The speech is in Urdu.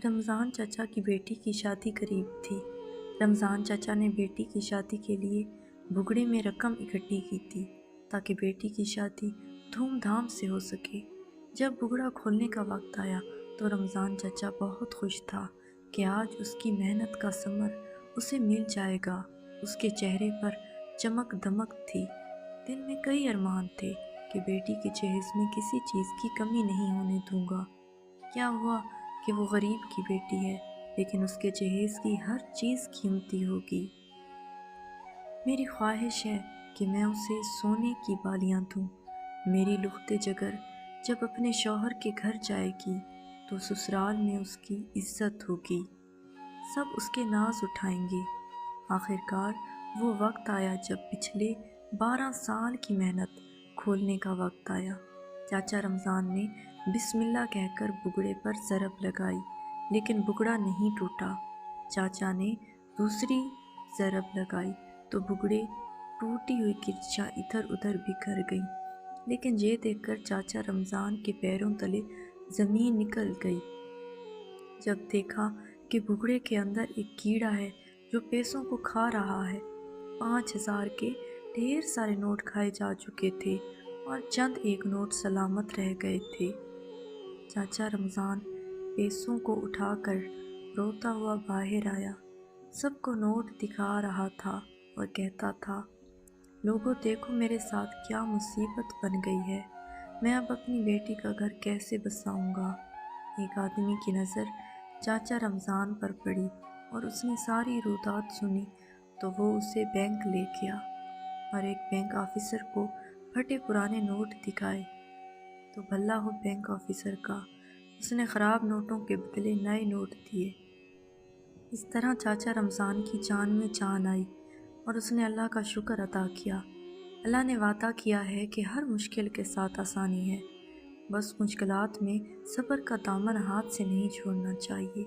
رمضان چچا کی بیٹی کی شادی قریب تھی۔ رمضان چچا نے بیٹی کی شادی کے لیے بگڑے میں رقم اکٹھی کی تھی تاکہ بیٹی کی شادی دھوم دھام سے ہو سکے۔ جب بگڑا کھولنے کا وقت آیا تو رمضان چچا بہت خوش تھا کہ آج اس کی محنت کا ثمر اسے مل جائے گا۔ اس کے چہرے پر چمک دمک تھی۔ دل میں کئی ارمان تھے کہ بیٹی کے جہیز میں کسی چیز کی کمی نہیں ہونے دوں گا۔ کیا ہوا کہ وہ غریب کی بیٹی ہے، لیکن اس کے جہیز کی ہر چیز قیمتی ہوگی۔ میری خواہش ہے کہ میں اسے سونے کی بالیاں دوں۔ میری لخت جگر جب اپنے شوہر کے گھر جائے گی تو سسرال میں اس کی عزت ہوگی، سب اس کے ناز اٹھائیں گے۔ آخرکار وہ وقت آیا جب پچھلے 12 سال کی محنت کھولنے کا وقت آیا۔ چاچا رمضان نے بسم اللہ کہہ کر بگڑے پر ضرب لگائی، لیکن بگڑا نہیں ٹوٹا۔ چاچا نے دوسری ضرب لگائی تو بگڑے ٹوٹی ہوئی کرچیاں ادھر ادھر بکھر گئیں، لیکن یہ دیکھ کر چاچا رمضان کے پیروں تلے زمین نکل گئی جب دیکھا کہ بگڑے کے اندر ایک کیڑا ہے جو پیسوں کو کھا رہا ہے۔ 5000 کے ڈھیر سارے نوٹ کھائے جا چکے تھے اور چند ایک نوٹ سلامت رہ گئے تھے۔ چاچا رمضان پیسوں کو اٹھا کر روتا ہوا باہر آیا، سب کو نوٹ دکھا رہا تھا اور کہتا تھا، لوگوں دیکھو میرے ساتھ کیا مصیبت بن گئی ہے، میں اب اپنی بیٹی کا گھر کیسے بساؤں گا۔ ایک آدمی کی نظر چاچا رمضان پر پڑی اور اس نے ساری رودات سنی تو وہ اسے بینک لے گیا اور ایک بینک آفیسر کو پھٹے پرانے نوٹ دکھائے تو بھلا ہو بینک آفیسر کا، اس نے خراب نوٹوں کے بدلے نئے نوٹ دیے۔ اس طرح چاچا رمضان کی جان میں جان آئی اور اس نے اللہ کا شکر ادا کیا۔ اللہ نے وعدہ کیا ہے کہ ہر مشکل کے ساتھ آسانی ہے، بس مشکلات میں صبر کا دامن ہاتھ سے نہیں چھوڑنا چاہیے۔